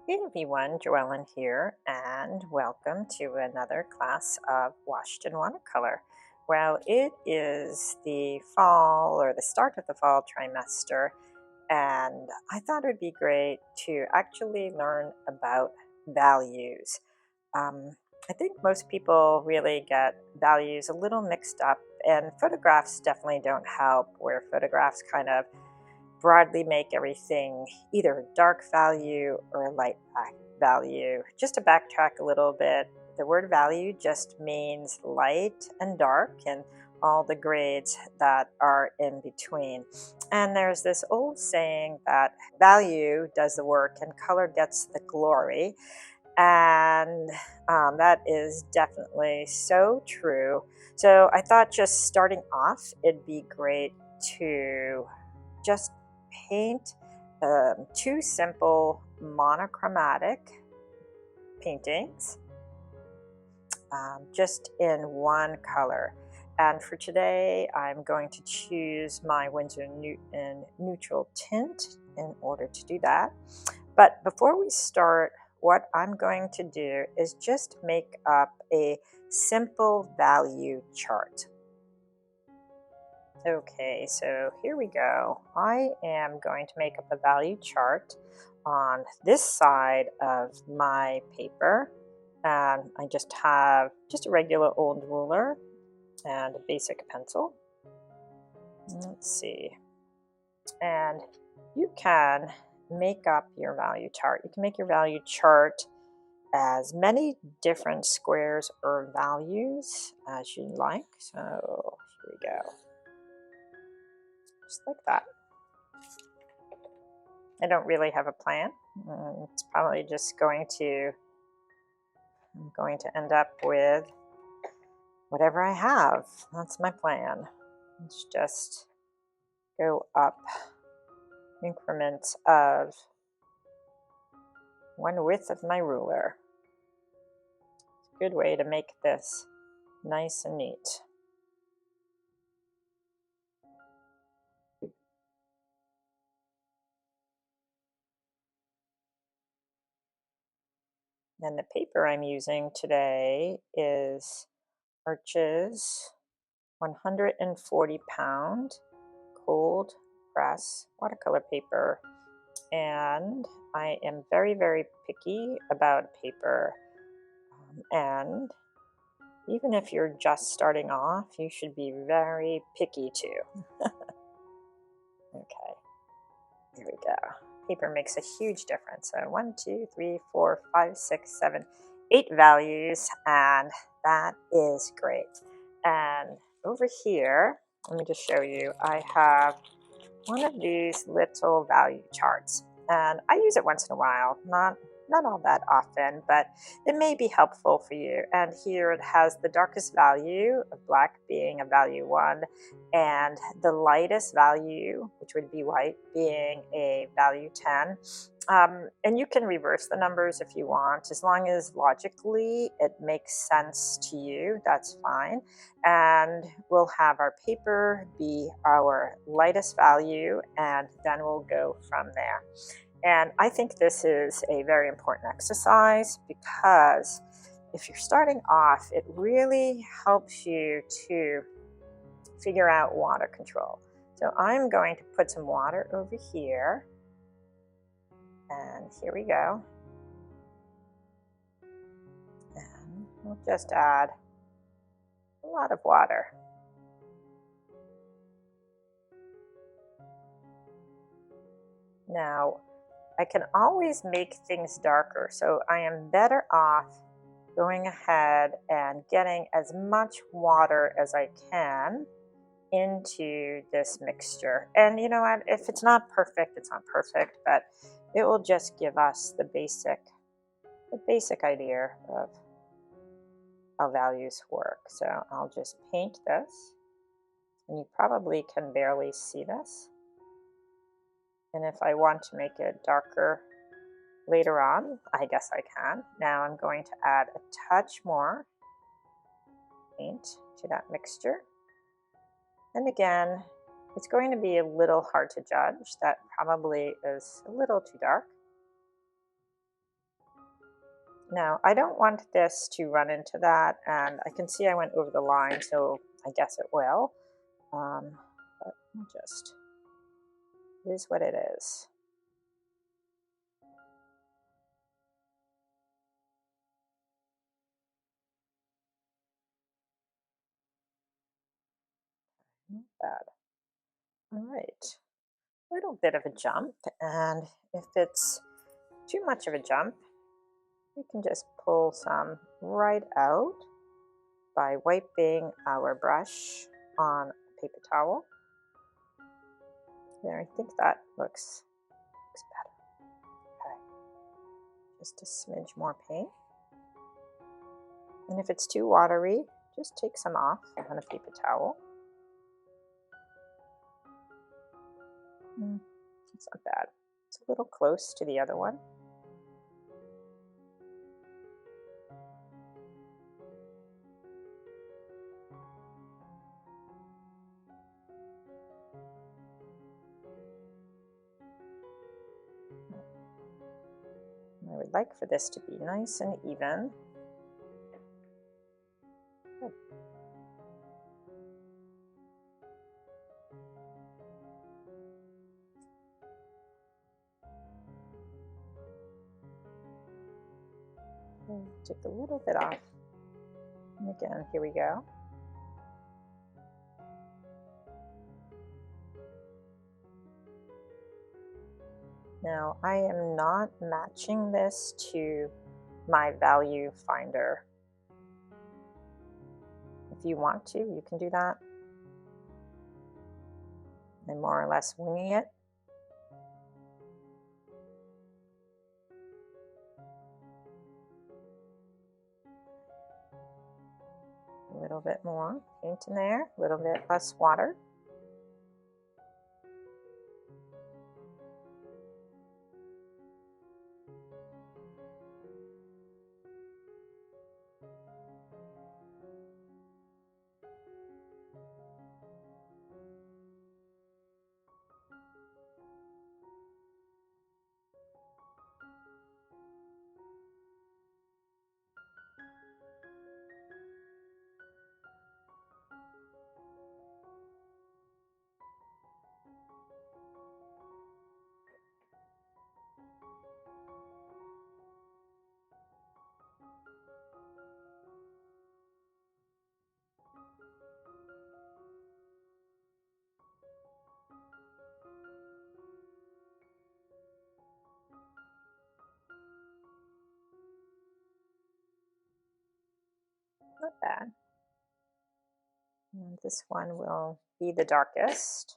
Hey everyone, Joellen here, and welcome to another class of Washed in Watercolor. Well, it is the fall or the start of the fall trimester, and I thought it would be great to actually learn about values. Um, I think most people really get values a little mixed up, and photographs definitely don't help, where photographs kind of broadly make everything either a dark value or a light value. Just to backtrack a little bit, the word value just means light and dark and all the grades that are in between. And there's this old saying that value does the work and color gets the glory. And that is definitely so true. So I thought just starting off, it'd be great to just paint two simple monochromatic paintings just in one color. And for today, I'm going to choose my Winsor Newton neutral tint in order to do that. But before we start, what I'm going to do is just make up a simple value chart. Okay, so here we go. I am going to make up a value chart on this side of my paper. And I just have just a regular old ruler and a basic pencil. Let's see. And you can make up your value chart. You can make your value chart as many different squares or values as you like. So here we go. Just like that. I don't really have a plan. It's probably just I'm going to end up with whatever I have. That's my plan. Let's just go up increments of one width of my ruler. It's a good way to make this nice and neat. And the paper I'm using today is Arches 140 pound cold press watercolor paper. And I am very, very picky about paper. And even if you're just starting off, you should be very picky too. Okay, here we go. Paper makes a huge difference. So 1, 2, 3, 4, 5, 6, 7, 8 values, and that is great. And over here, let me just show you, I have one of these little value charts, and I use it once in a while, not all that often, but it may be helpful for you. And here it has the darkest value of black being a value 1, and the lightest value, which would be white, being a value 10. And you can reverse the numbers if you want, as long as logically it makes sense to you, that's fine. And we'll have our paper be our lightest value, and then we'll go from there. And I think this is a very important exercise because if you're starting off, it really helps you to figure out water control. So I'm going to put some water over here. And here we go. And we'll just add a lot of water. Now, I can always make things darker, so I am better off going ahead and getting as much water as I can into this mixture. And you know what, if it's not perfect, it's not perfect, but it will just give us the basic idea of how values work. So I'll just paint this, and you probably can barely see this. And if I want to make it darker later on, I guess I can. Now I'm going to add a touch more paint to that mixture. And again, it's going to be a little hard to judge. That probably is a little too dark. Now, I don't want this to run into that, and I can see I went over the line, so I guess it will. But just, it is what it is. Not bad. All right. A little bit of a jump, and if it's too much of a jump, we can just pull some right out by wiping our brush on a paper towel. There, I think that looks better. Okay, just a smidge more paint. And if it's too watery, just take some off on a paper towel. It's not bad. It's a little close to the other one. I would like for this to be nice and even. Good. Take a little bit off. And again, here we go. Now, I am not matching this to my value finder. If you want to, you can do that. I'm more or less winging it. A little bit more paint in there, a little bit less water. Not bad. And this one will be the darkest.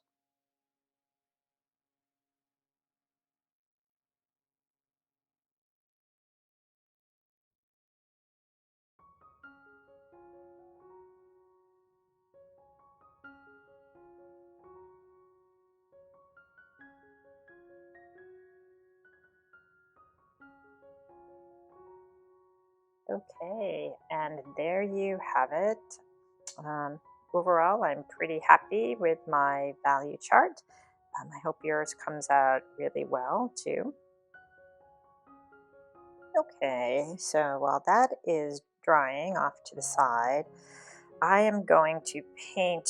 Okay, and there you have it. Overall, I'm pretty happy with my value chart. I hope yours comes out really well too. Okay, so while that is drying off to the side, I am going to paint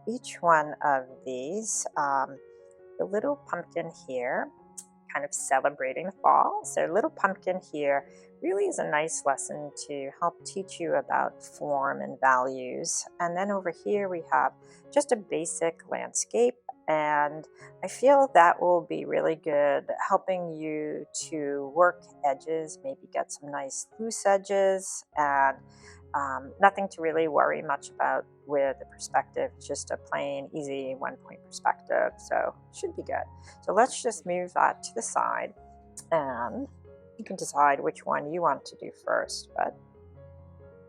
each one of these. The little pumpkin here, kind of celebrating the fall. So little pumpkin here really is a nice lesson to help teach you about form and values. And then over here we have just a basic landscape, and I feel that will be really good helping you to work edges, maybe get some nice loose edges, and nothing to really worry much about with the perspective. It's just a plain, easy 1-point perspective, so it should be good. So let's just move that to the side, and you can decide which one you want to do first, but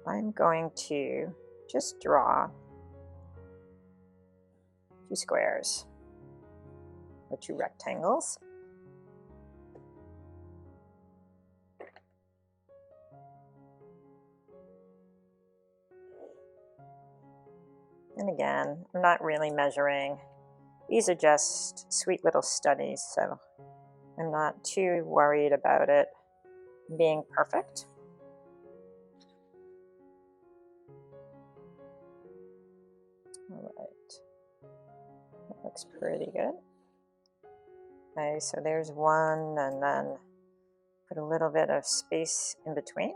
I'm going to just draw 2 squares or 2 rectangles. And again, I'm not really measuring. These are just sweet little studies, so I'm not too worried about it being perfect. That looks pretty good. Okay, so there's one, and then put a little bit of space in between.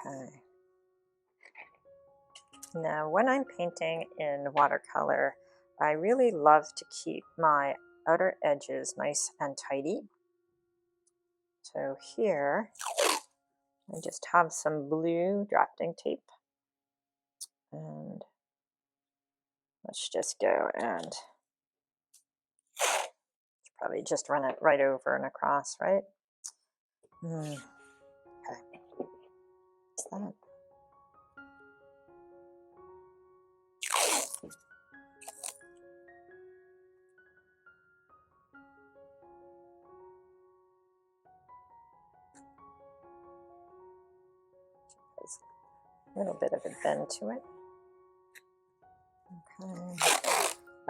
Okay. Now, when I'm painting in watercolor, I really love to keep my outer edges nice and tidy. So here, I just have some blue drafting tape, and let's just go and probably just run it right over and across, right? Okay. What's that? There's a little bit of a bend to it. Okay.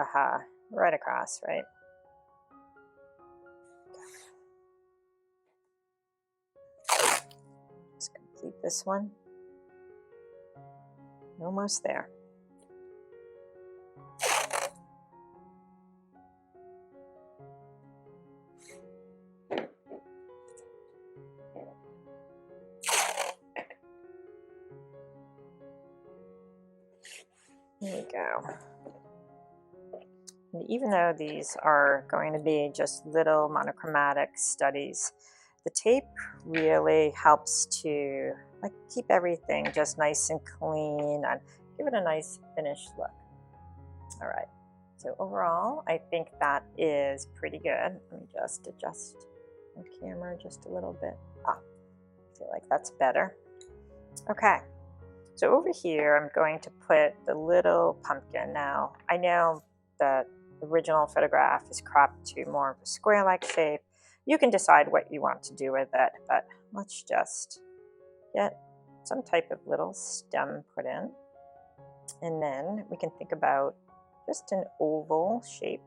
Aha, right across, right? Let's complete this one. Almost there. There we go. And even though these are going to be just little monochromatic studies, the tape really helps to keep everything just nice and clean and give it a nice finished look. All right, so overall, I think that is pretty good. Let me just adjust my camera just a little bit. I feel like that's better. Okay, so over here, I'm going to put the little pumpkin. Now, I know that the original photograph is cropped to more of a square-like shape. You can decide what you want to do with it, but let's just get some type of little stem put in. And then we can think about just an oval shape.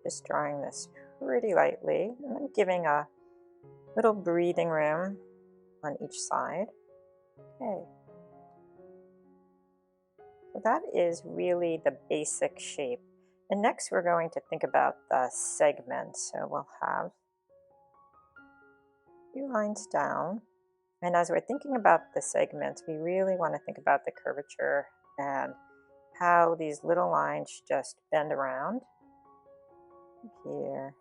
Just drawing this pretty lightly, and then giving a little breathing room on each side. Okay. So that is really the basic shape. And next we're going to think about the segments. So we'll have a few lines down. And as we're thinking about the segments, we really want to think about the curvature and how these little lines just bend around here.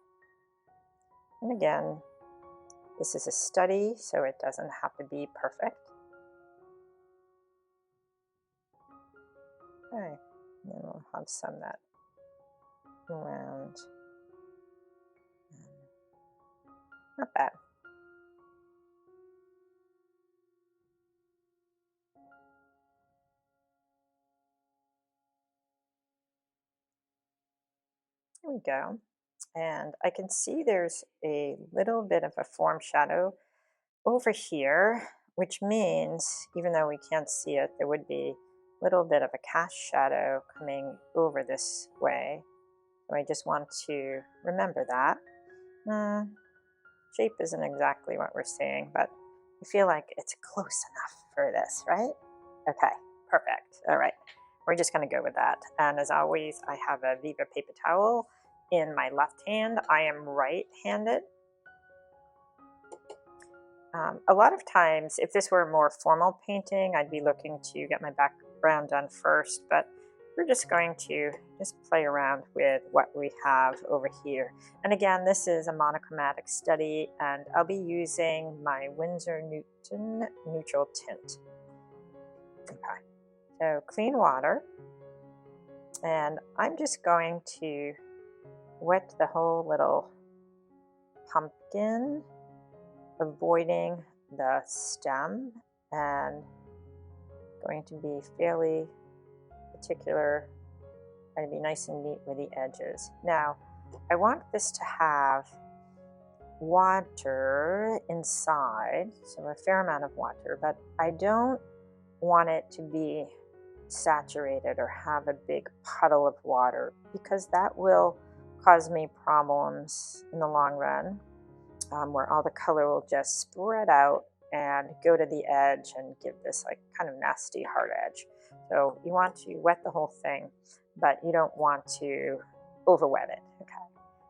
And again, this is a study, so it doesn't have to be perfect. Okay, and then we'll have some that around. Not bad. There we go. And I can see there's a little bit of a form shadow over here, which means even though we can't see it, there would be a little bit of a cast shadow coming over this way. So I just want to remember that. Shape isn't exactly what we're saying, but I feel like it's close enough for this, right? Okay, perfect. All right, we're just gonna go with that. And as always, I have a Viva paper towel in my left hand. I am right-handed. A lot of times, if this were a more formal painting, I'd be looking to get my background done first, but we're just going to just play around with what we have over here. And again, this is a monochromatic study, and I'll be using my Winsor Newton neutral tint. Okay, so clean water, and I'm just going to wet the whole little pumpkin, avoiding the stem, and going to be fairly particular, trying to be nice and neat with the edges. Now, I want this to have water inside, so a fair amount of water, but I don't want it to be saturated or have a big puddle of water because that will cause me problems in the long run, where all the color will just spread out and go to the edge and give this like kind of nasty hard edge. So you want to wet the whole thing, but you don't want to over wet it. Okay.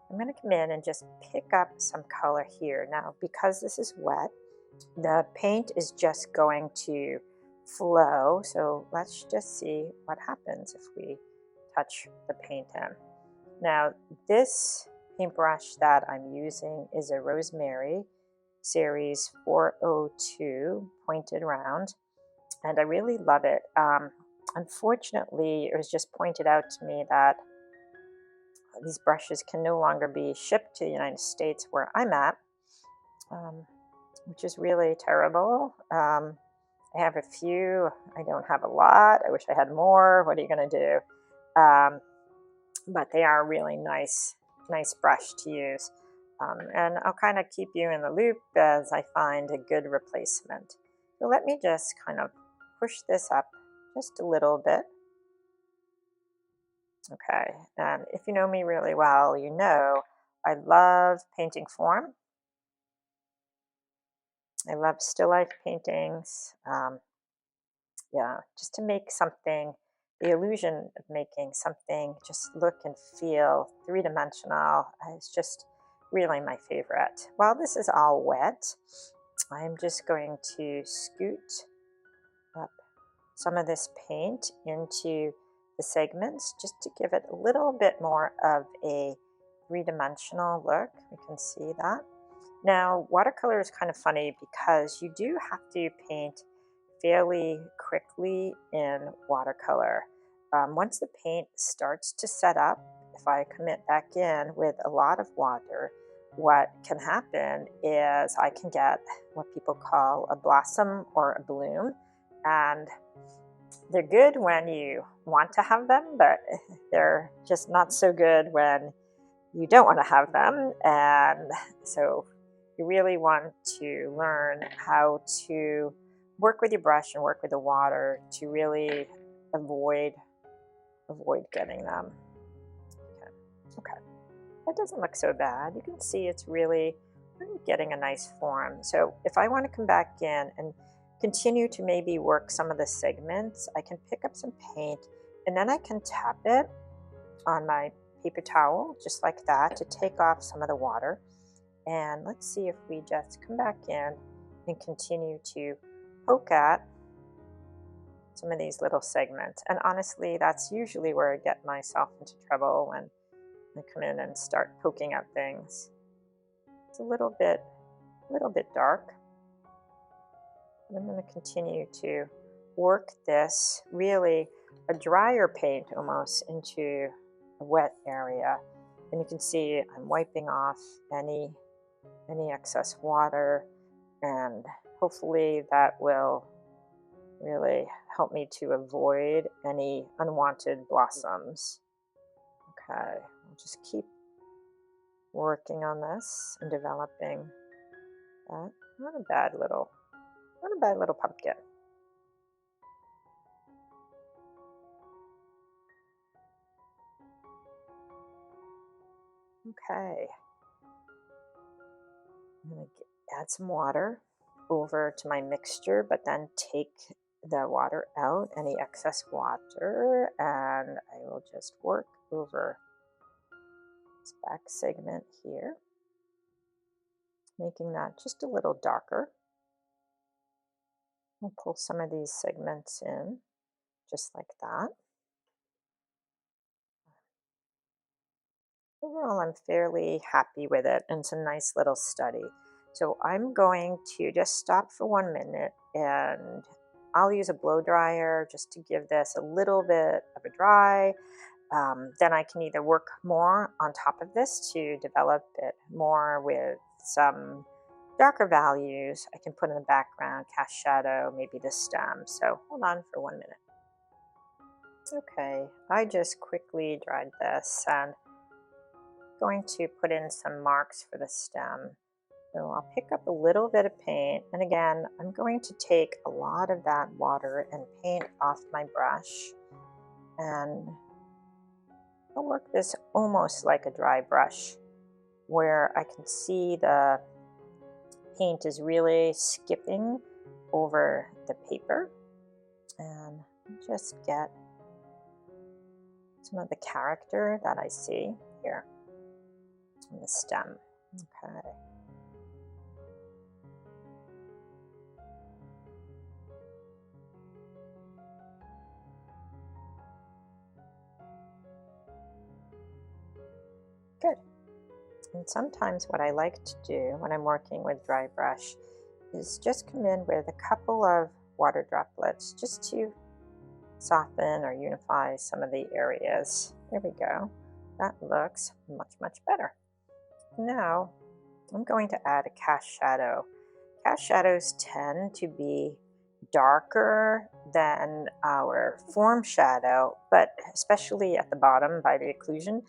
I'm going to come in and just pick up some color here. Now, because this is wet, the paint is just going to flow. So let's just see what happens if we touch the paint in. Now, this paintbrush that I'm using is a Rosemary Series 402 pointed round, and I really love it. Unfortunately, it was just pointed out to me that these brushes can no longer be shipped to the United States where I'm at, which is really terrible. I have a few. I don't have a lot. I wish I had more. What are you going to do? But they are really nice brush to use. And I'll kind of keep you in the loop as I find a good replacement. So let me just kind of push this up just a little bit. Okay, and if you know me really well, you know I love painting form. I love still life paintings. Yeah, just to make something, the illusion of making something just look and feel three-dimensional is just really my favorite. While this is all wet, I'm just going to scoot up some of this paint into the segments just to give it a little bit more of a three-dimensional look. We can see that. Now, watercolor is kind of funny because you do have to paint fairly quickly in watercolor. Once the paint starts to set up, if I commit back in with a lot of water, what can happen is I can get what people call a blossom or a bloom. And they're good when you want to have them, but they're just not so good when you don't want to have them. And so you really want to learn how to work with your brush and work with the water to really avoid getting them. Okay. That doesn't look so bad. You can see it's really getting a nice form. So if I want to come back in and continue to maybe work some of the segments, I can pick up some paint and then I can tap it on my paper towel just like that to take off some of the water. And let's see if we just come back in and continue to poke at some of these little segments. And honestly, that's usually where I get myself into trouble, when I come in and start poking at things. It's a little bit dark. I'm going to continue to work this, really a drier paint almost, into a wet area. And you can see I'm wiping off any excess water, and hopefully that will really help me to avoid any unwanted blossoms. Okay, I'll just keep working on this and developing that. Not a bad little pumpkin. Okay, I'm going to add some water over to my mixture, but then take the water out, any excess water, and I will just work over this back segment here, making that just a little darker. I'll pull some of these segments in, just like that. Overall, I'm fairly happy with it, and it's a nice little study. So I'm going to just stop for 1 minute, and I'll use a blow dryer just to give this a little bit of a dry. Then I can either work more on top of this to develop it more with some darker values I can put in the background, cast shadow, maybe the stem. So hold on for 1 minute. Okay, I just quickly dried this and going to put in some marks for the stem. So I'll pick up a little bit of paint, and again, I'm going to take a lot of that water and paint off my brush, and I'll work this almost like a dry brush, where I can see the paint is really skipping over the paper, and just get some of the character that I see here in the stem. Okay. Good. And sometimes what I like to do when I'm working with dry brush is just come in with a couple of water droplets just to soften or unify some of the areas. There we go. That looks much, much better. Now I'm going to add a cast shadow. Cast shadows tend to be darker than our form shadow, but especially at the bottom by the occlusion,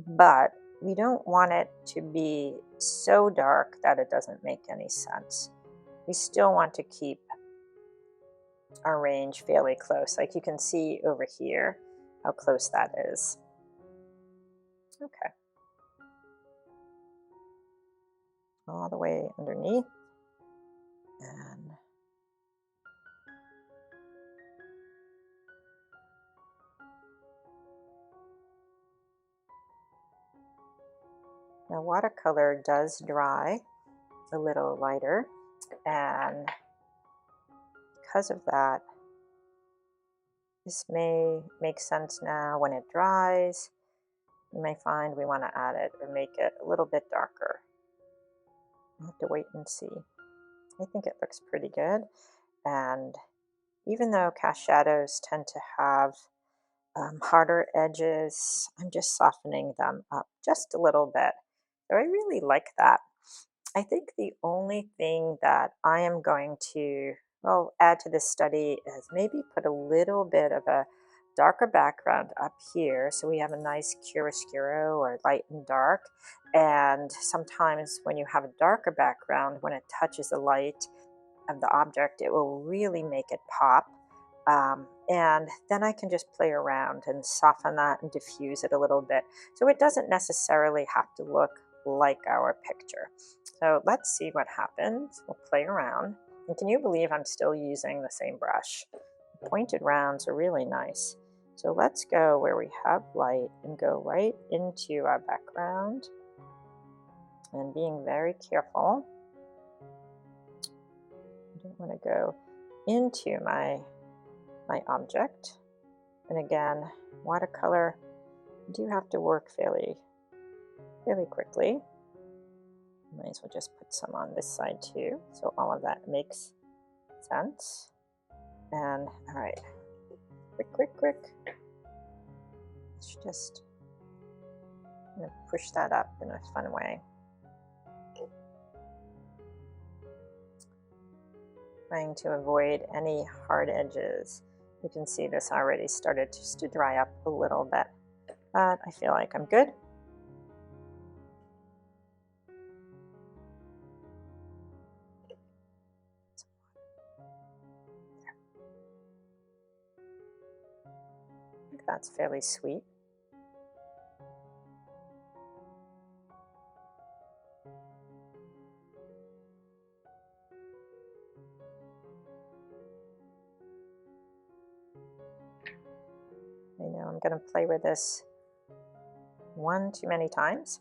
but we don't want it to be so dark that it doesn't make any sense. We still want to keep our range fairly close. Like you can see over here how close that is. Okay. All the way underneath. And now watercolor does dry a little lighter, and because of that, this may make sense now. When it dries, you may find we want to add it or make it a little bit darker. I'll have to wait and see. I think it looks pretty good, and even though cast shadows tend to have harder edges, I'm just softening them up just a little bit. So I really like that. I think the only thing that I am going to, well, add to this study is maybe put a little bit of a darker background up here so we have a nice chiaroscuro or light and dark. And sometimes when you have a darker background, when it touches the light of the object, it will really make it pop. And then I can just play around and soften that and diffuse it a little bit. So it doesn't necessarily have to look like our picture. So let's see what happens. We'll play around. And can you believe I'm still using the same brush? The pointed rounds are really nice. So let's go where we have light and go right into our background. And being very careful. I don't want to go into my object. And again, watercolor, you do have to work fairly quickly. Might as well just put some on this side too, so all of that makes sense. And all right, quick. Let's just push that up in a fun way. Trying to avoid any hard edges. You can see this already started just to dry up a little bit, but I feel like I'm good. I think that's fairly sweet. I know I'm going to play with this one too many times.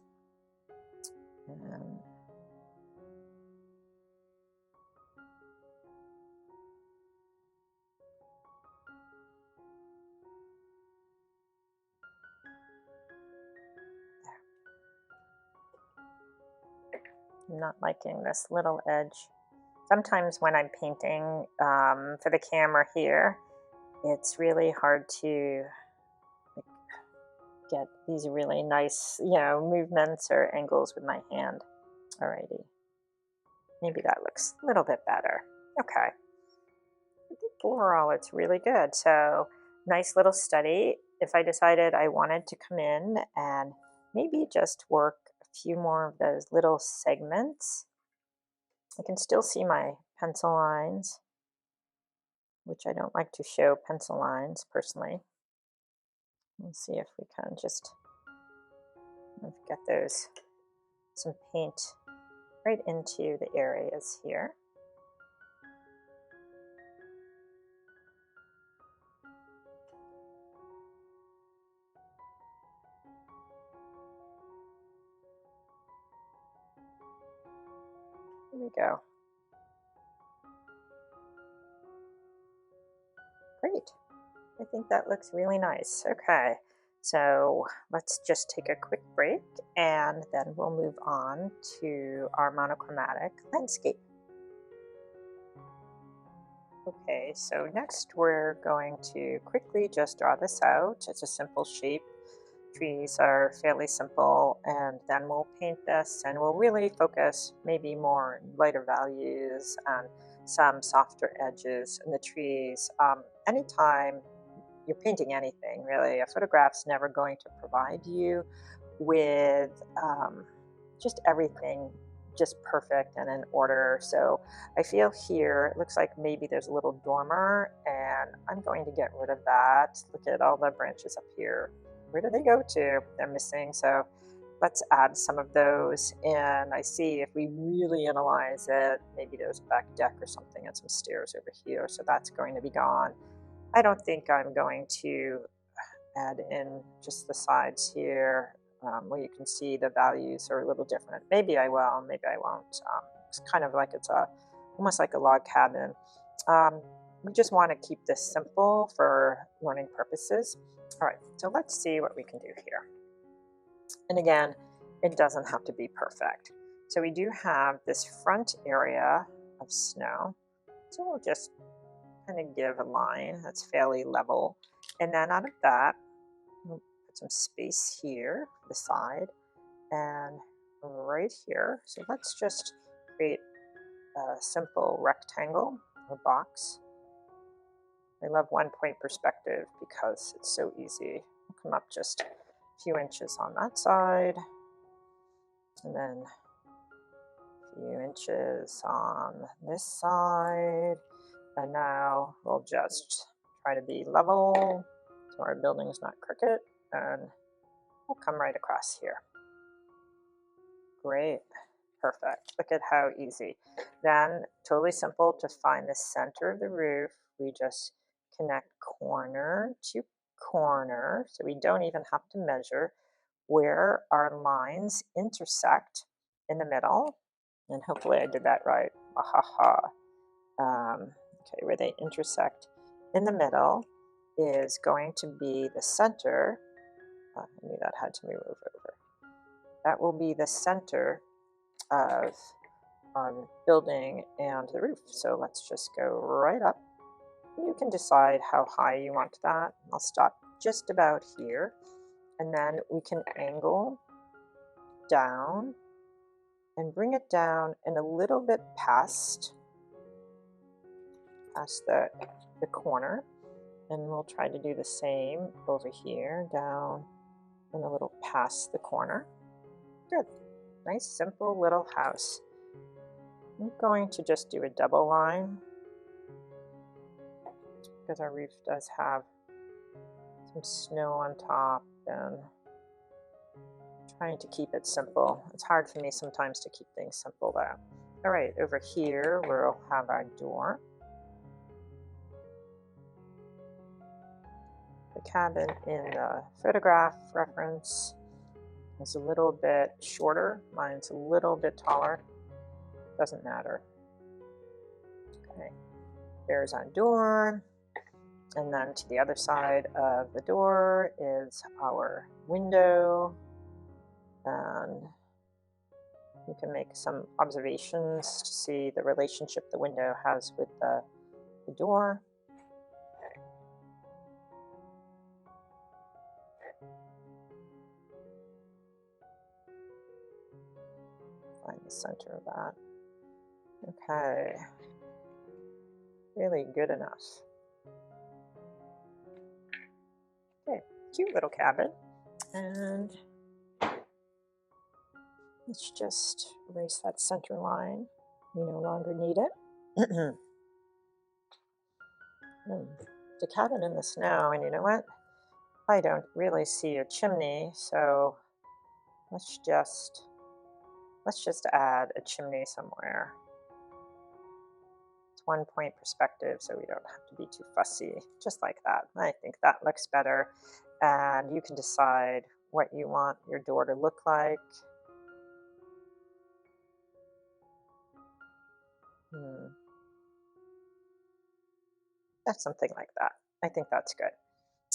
I'm not liking this little edge. Sometimes when I'm painting for the camera here, it's really hard to get these really nice, movements or angles with my hand. Alrighty. Maybe that looks a little bit better. Okay. I think overall it's really good. So nice little study. If I decided I wanted to come in and maybe just work a few more of those little segments. I can still see my pencil lines, which I don't like to show pencil lines personally. Let's see if we can just get those, some paint right into the areas here. Here we go. Great. I think that looks really nice. Okay, so let's just take a quick break and then we'll move on to our monochromatic landscape. Okay, so next we're going to quickly just draw this out. It's a simple shape. Trees are fairly simple, and then we'll paint this and we'll really focus maybe more on lighter values and some softer edges in the trees. Anytime you're painting anything, really, a photograph's never going to provide you with just everything just perfect and in order. So I feel here, it looks like maybe there's a little dormer, and I'm going to get rid of that. Look at all the branches up here. Where did they go to? They're missing. So let's add some of those. And I see if we really analyze it, maybe there's a back deck or something and some stairs over here. So that's going to be gone. I don't think I'm going to add in just the sides here, where you can see the values are a little different. Maybe I will, maybe I won't. It's kind of like it's almost like a log cabin. We just want to keep this simple for learning purposes. All right, so let's see what we can do here. And again, it doesn't have to be perfect. So we do have this front area of snow. So we'll just kind of give a line that's fairly level. And then out of that, we'll put some space here for the side and right here. So let's just create a simple rectangle or box. I love 1-point perspective because it's so easy. We'll come up just a few inches on that side, and then a few inches on this side. And now we'll just try to be level so our building is not crooked, and we'll come right across here. Great. Perfect. Look at how easy. Then, totally simple to find the center of the roof. We just connect corner to corner, so we don't even have to measure where our lines intersect in the middle. And hopefully I did that right. Okay, where they intersect in the middle is going to be the center. I knew that had to move over. That will be the center of our building and the roof. So let's just go right up. You can decide how high you want that. I'll stop just about here, and then we can angle down and bring it down and a little bit past the corner, and we'll try to do the same over here, down and a little past the corner. Good. Nice simple little house. I'm going to just do a double line because our roof does have some snow on top, and trying to keep it simple. It's hard for me sometimes to keep things simple though. All right, over here we'll have our door. The cabin in the photograph reference is a little bit shorter. Mine's a little bit taller. Doesn't matter. Okay, there's our door. And then to the other side of the door is our window. And you can make some observations to see the relationship the window has with the door. Find the center of that. Okay, really good enough. Okay, cute little cabin. And Let's just erase that center line. We no longer need it. To cabin in the snow, and you know what? I don't really see a chimney, so let's just add a chimney somewhere. It's 1 point perspective, so we don't have to be too fussy, just like that. I think that looks better, and you can decide what you want your door to look like. That's something like that. I think that's good.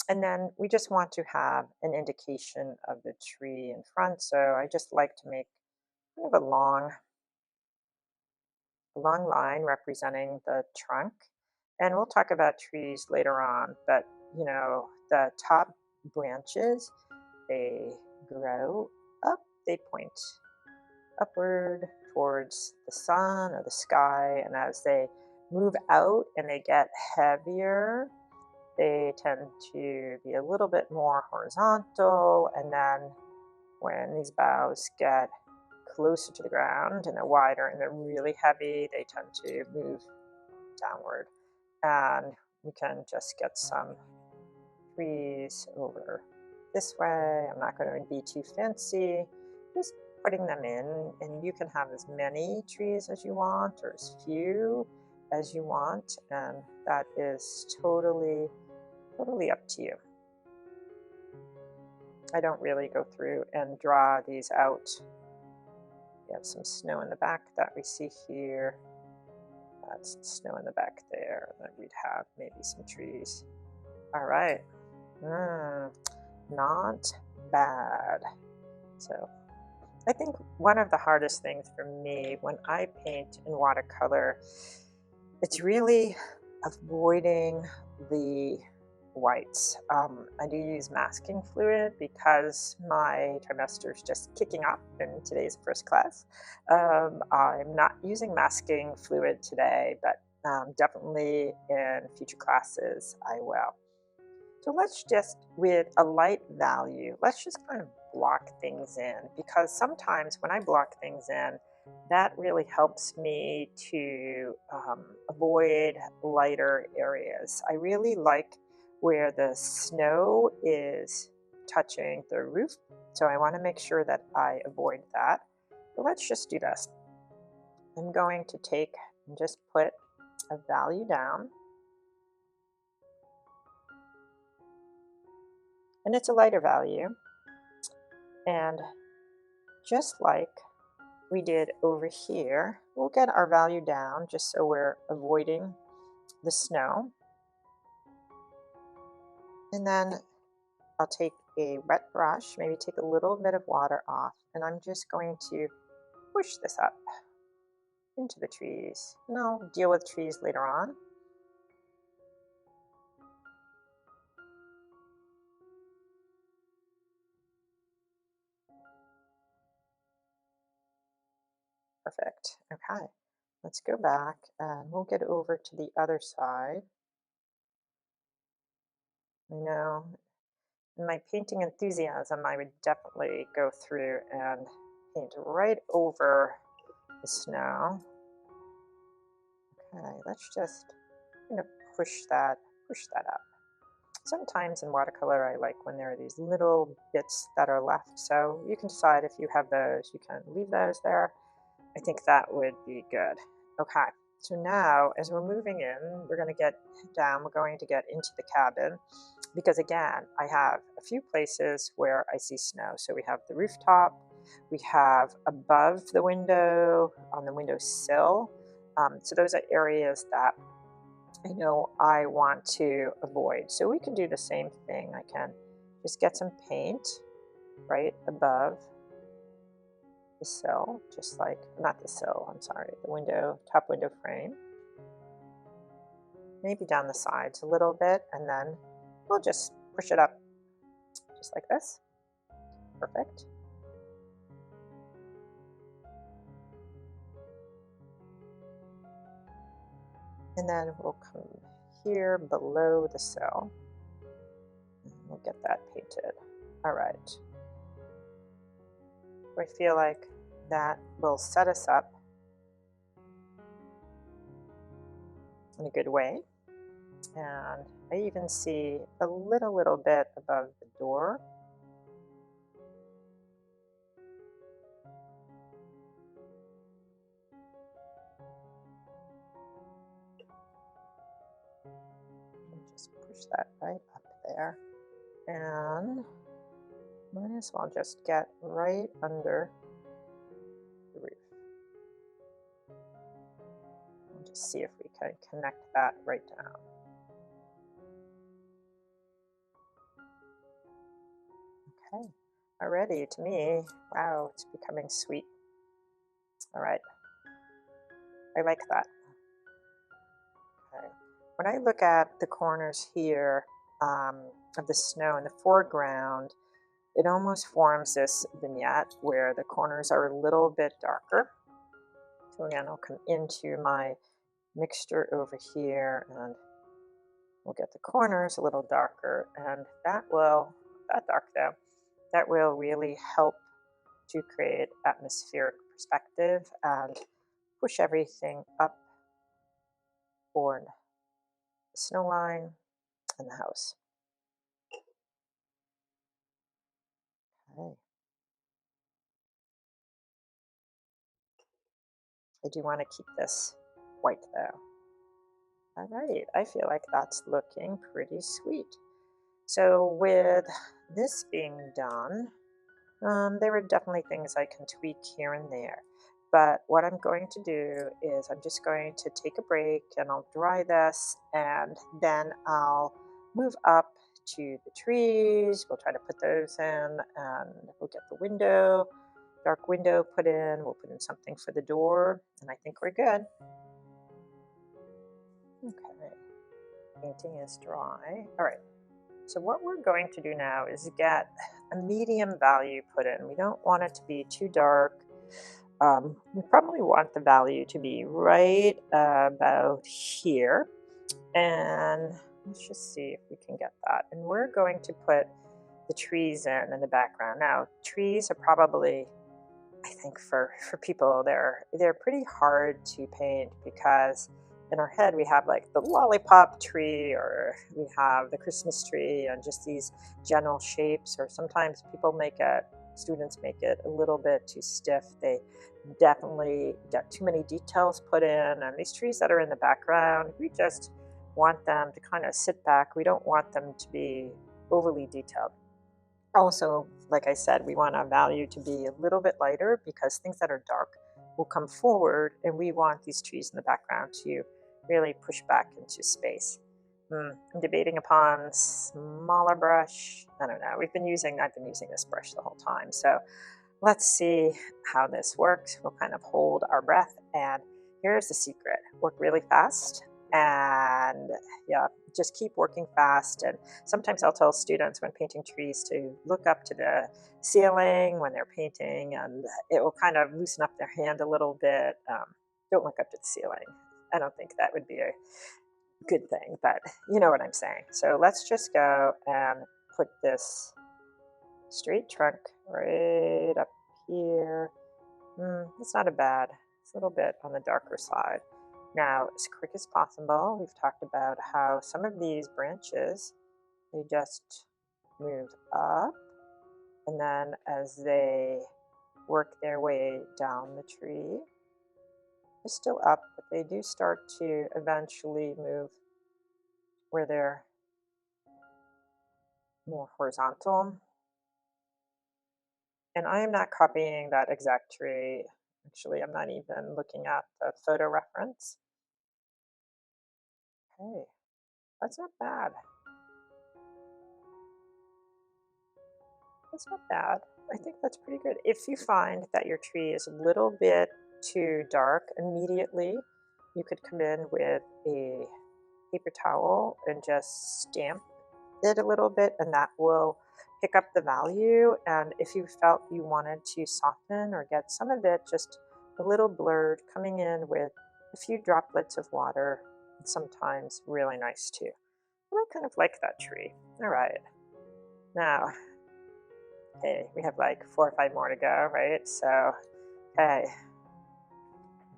And then we just want to have an indication of the tree in front. So I just like to make kind of a long line representing the trunk. And we'll talk about trees later on, but you know, the top branches, they grow up, they point upward towards the sun or the sky. And as they move out and they get heavier, they tend to be a little bit more horizontal. And then when these boughs get closer to the ground and they're wider and they're really heavy, they tend to move downward. And we can just get some trees over this way. I'm not going to be too fancy, just putting them in, and you can have as many trees as you want or as few as you want, and that is totally up to you. I don't really go through and draw these out. We have some snow in the back that we see here. That's snow in the back there. And then we'd have maybe some trees. All right. Not bad. So I think one of the hardest things for me when I paint in watercolor, it's really avoiding the whites. I do use masking fluid because my trimester is just kicking off in today's first class. I'm not using masking fluid today, but definitely in future classes I will. So let's just, with a light value, let's just kind of block things in, because sometimes when I block things in, that really helps me to avoid lighter areas. I really like where the snow is touching the roof, so I want to make sure that I avoid that. But let's just do this. I'm going to take and just put a value down. And it's a lighter value. And just like we did over here, we'll get our value down just so we're avoiding the snow. And then I'll take a wet brush, maybe take a little bit of water off, and I'm just going to push this up into the trees. And I'll deal with trees later on. Perfect. Okay, let's go back and we'll get over to the other side. I know in my painting enthusiasm, I would definitely go through and paint right over the snow. Okay, let's just kind of push that up. Sometimes in watercolor, I like when there are these little bits that are left. So you can decide if you have those, you can leave those there. I think that would be good. Okay, so now as we're moving in, we're going to get down, we're going to get into the cabin, because again, I have a few places where I see snow. So we have the rooftop, we have above the window, on the windowsill. So those are areas that I know I want to avoid. So we can do the same thing. I can just get some paint right above the sill, just like, not the sill, I'm sorry, the window, top window frame. Maybe down the sides a little bit, and then we'll just push it up just like this. Perfect. And then we'll come here below the sill. And we'll get that painted. All right. I feel like that will set us up in a good way. And I even see a little bit above the door. And just push that right up there. And might as well just get right under the roof. And just see if we can connect that right down. Okay, already to me, wow, it's becoming sweet. All right, I like that. Okay. When I look at the corners here of the snow in the foreground, it almost forms this vignette where the corners are a little bit darker. So again, I'll come into my mixture over here and we'll get the corners a little darker, and that will, that dark though, that will really help to create atmospheric perspective and push everything up toward the snow line and the house. Okay. I do want to keep this white though. All right, I feel like that's looking pretty sweet. So with this being done, there are definitely things I can tweak here and there. But what I'm going to do is I'm just going to take a break and I'll dry this, and then I'll move up to the trees. We'll try to put those in, and we'll get the window, dark window put in. We'll put in something for the door, and I think we're good. Okay, painting is dry. All right. So what we're going to do now is get a medium value put in. We don't want it to be too dark. We probably want the value to be right about here. And let's just see if we can get that. And we're going to put the trees in the background. Now, trees are probably, I think for people, they're pretty hard to paint because in our head we have like the lollipop tree, or we have the Christmas tree, and just these general shapes. Or sometimes students make it a little bit too stiff. They definitely get too many details put in, and these trees that are in the background, we just want them to kind of sit back. We don't want them to be overly detailed. Also, like I said, we want our value to be a little bit lighter because things that are dark will come forward, and we want these trees in the background to really push back into space. I'm debating upon smaller brush. I don't know. I've been using this brush the whole time. So let's see how this works. We'll kind of hold our breath, and here's the secret. Work really fast, and yeah, just keep working fast. And sometimes I'll tell students when painting trees to look up to the ceiling when they're painting, and it will kind of loosen up their hand a little bit. Don't look up to the ceiling. I don't think that would be a good thing, but you know what I'm saying. So let's just go and put this straight trunk right up here. It's not a bad, it's a little bit on the darker side. Now, as quick as possible, we've talked about how some of these branches, they just move up, and then as they work their way down the tree, they're still up, but they do start to eventually move where they're more horizontal. And I am not copying that exact tree. Actually, I'm not even looking at the photo reference. Okay, that's not bad. That's not bad. I think that's pretty good. If you find that your tree is a little bit too dark immediately, you could come in with a paper towel and just stamp it a little bit, and that will pick up the value. And if you felt you wanted to soften or get some of it just a little blurred, coming in with a few droplets of water, it's sometimes really nice too. And I kind of like that tree. All right. Now, okay, we have like 4 or 5 more to go, right? So Okay,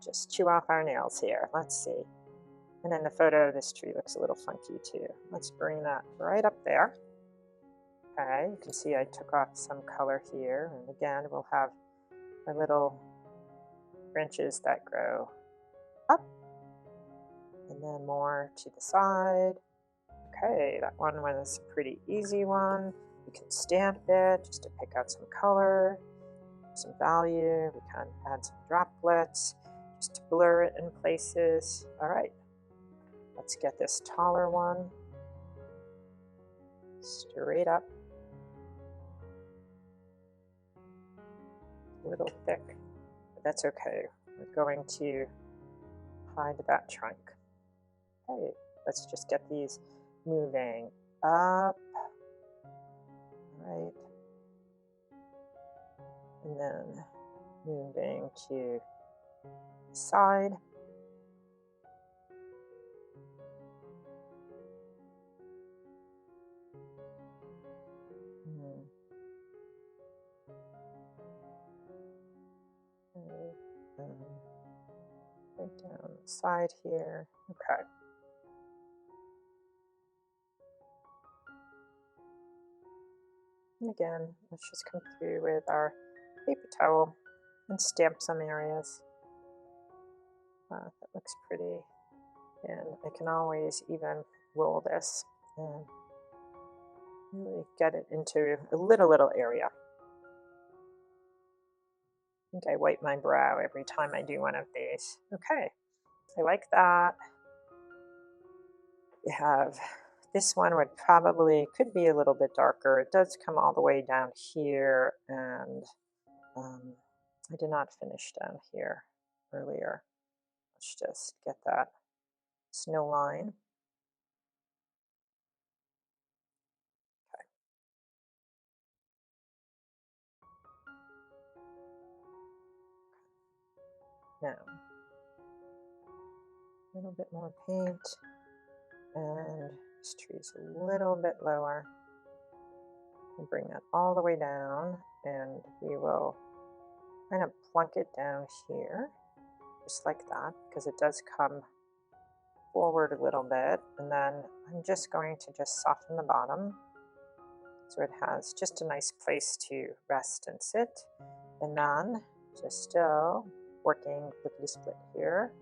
just chew off our nails here. Let's see. And in the photo, this tree looks a little funky too. Let's bring that right up there. Okay, you can see I took off some color here. And again, we'll have our little branches that grow up and then more to the side. Okay, that one was a pretty easy one. You can stamp it just to pick out some color, some value. We can add some droplets just to blur it in places. All right, let's get this taller one straight up, a little thick, but that's okay. We're going to hide that trunk. Okay, let's just get these moving up, right, and then moving to the side. Okay, right down the side here. Okay. And again, let's just come through with our paper towel and stamp some areas. That looks pretty. And I can always even roll this and really get it into a little area. I think I wipe my brow every time I do one of these. Okay, I like that. We have this one would probably could be a little bit darker. It does come all the way down here, and I did not finish down here earlier. Let's just get that snow line. Now, a little bit more paint, and this tree's a little bit lower. We'll bring that all the way down, and we will kind of plunk it down here, just like that, because it does come forward a little bit. And then I'm just going to just soften the bottom so it has just a nice place to rest and sit. And then just still working lickety split here,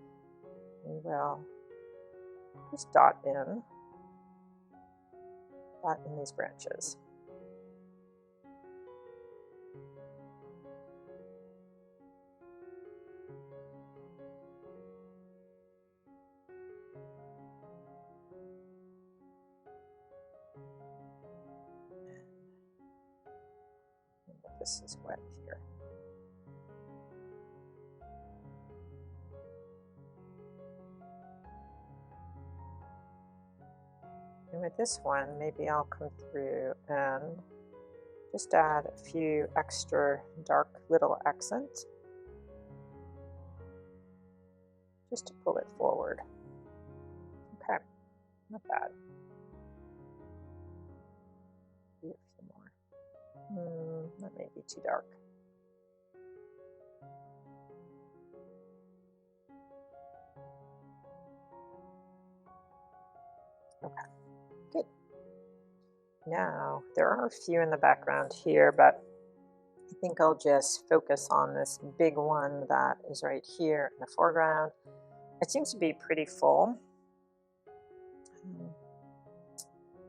we will just dot in these branches. And this is wet here. And with this one, maybe I'll come through and just add a few extra dark little accents just to pull it forward. Okay, not bad. Do a few more. That may be too dark. Okay, good. Now, there are a few in the background here, but I think I'll just focus on this big one that is right here in the foreground. It seems to be pretty full,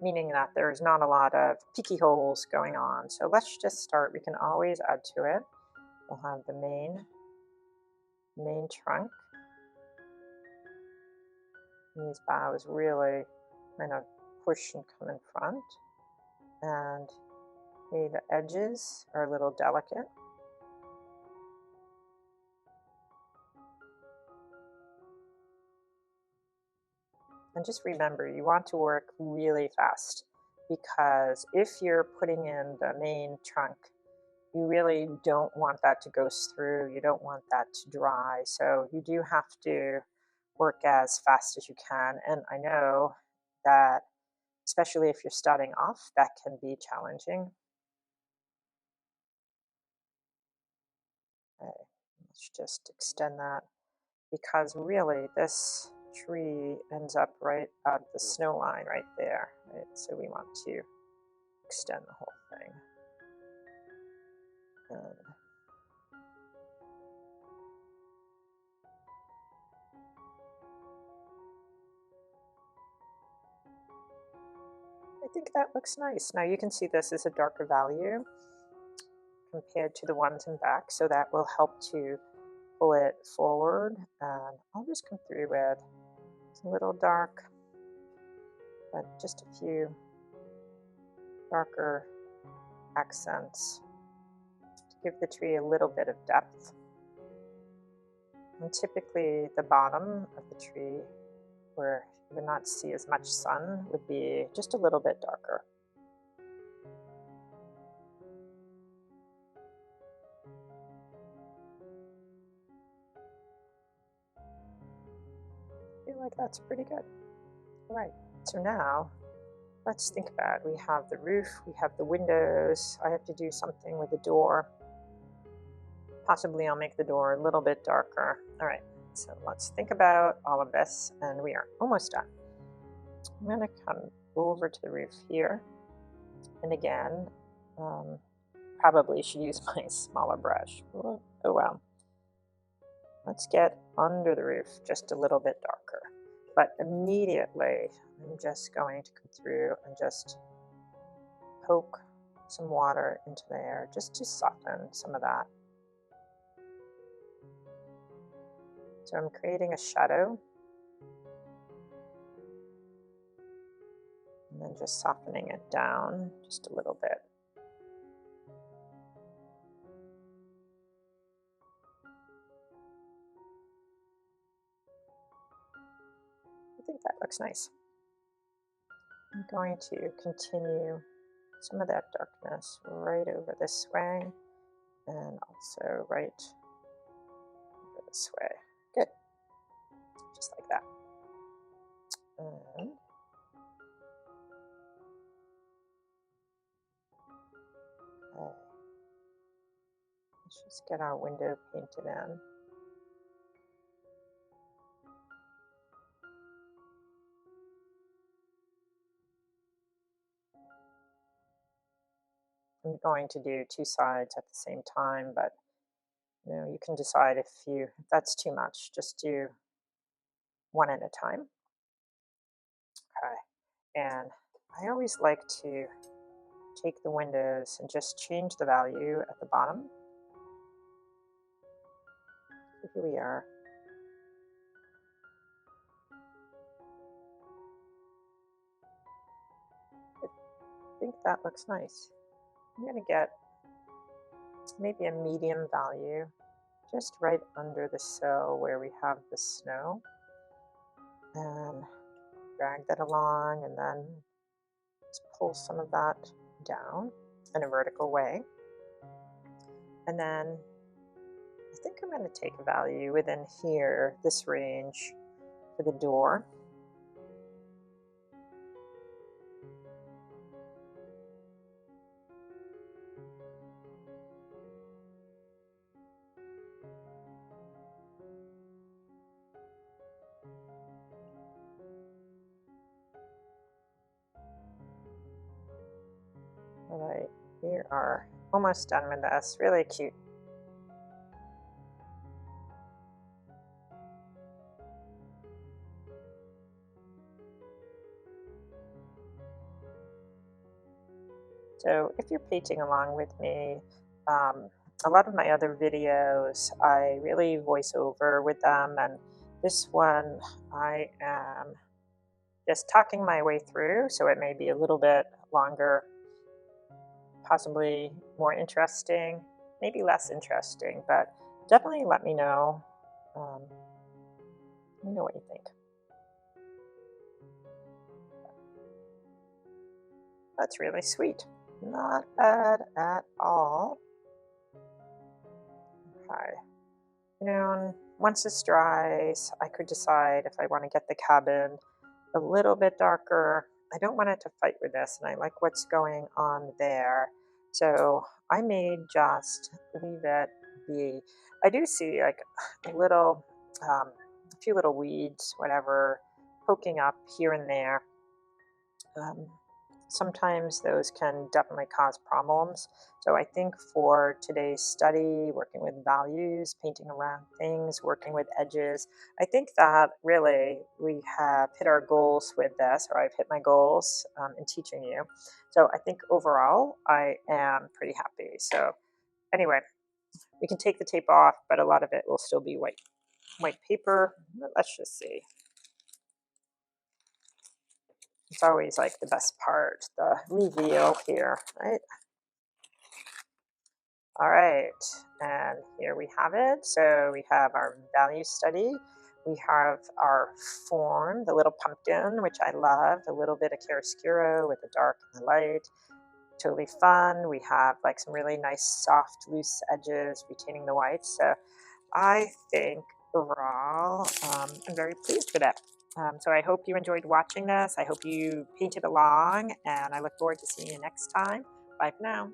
meaning that there's not a lot of peeky holes going on. So let's just start. We can always add to it. We'll have the main trunk. And these boughs really kind of push and come in front. And the edges are a little delicate. And just remember, you want to work really fast, because if you're putting in the main trunk, you really don't want that to go through. You don't want that to dry. So you do have to work as fast as you can. And I know that, especially if you're starting off, that can be challenging. Okay, Let's just extend that because really this tree ends up right at the snow line right there. Right? So we want to extend the whole thing. And I think that looks nice. Now you can see this is a darker value compared to the ones in back, so that will help to pull it forward. And I'll just come through with it's a little dark, but just a few darker accents to give the tree a little bit of depth. And typically the bottom of the tree, where you would not see as much sun, would be just a little bit darker. I feel like that's pretty good. All right, so now let's think about it. We have the roof, we have the windows. I have to do something with the door. Possibly I'll make the door a little bit darker. All right, so let's think about all of this, and we are almost done. I'm going to come over to the roof here, and again, probably should use my smaller brush. Oh well. Let's get under the roof just a little bit darker. But immediately, I'm just going to come through and just poke some water into there just to soften some of that. So I'm creating a shadow and then just softening it down just a little bit. I think that looks nice. I'm going to continue some of that darkness right over this way and also right over this way. Good. Just like that. And let's just get our window painted in. I'm going to do two sides at the same time, but you can decide if that's too much. Just do one at a time. Okay. And I always like to take the windows and just change the value at the bottom. So here we are. I think that looks nice. I'm going to get maybe a medium value just right under the sill where we have the snow, and drag that along, and then just pull some of that down in a vertical way. And then I think I'm going to take a value within here, this range, for the door. All right, we are almost done with this. Really cute. So if you're painting along with me, a lot of my other videos, I really voice over with them, and this one I am just talking my way through, so it may be a little bit longer, possibly more interesting, maybe less interesting, but definitely let me know. Let me know what you think. That's really sweet. Not bad at all. Okay. Once this dries, I could decide if I want to get the cabin a little bit darker. I don't want it to fight with this, and I like what's going on there. So I may just leave it be. I do see like a few little weeds, whatever, poking up here and there. Um, Sometimes those can definitely cause problems. So I think for today's study, working with values, painting around things, working with edges, I think that really we have hit our goals with this, or I've hit my goals in teaching you. So I think overall, I am pretty happy. So anyway, we can take the tape off, but a lot of it will still be white paper. Let's just see. It's always like the best part, the reveal here, right? All right, and here we have it. So we have our value study. We have our form, the little pumpkin, which I love, a little bit of chiaroscuro with the dark and the light. Totally fun. We have like some really nice soft, loose edges retaining the white. So I think overall, I'm very pleased with it. So I hope you enjoyed watching this. I hope you painted along, and I look forward to seeing you next time. Bye for now.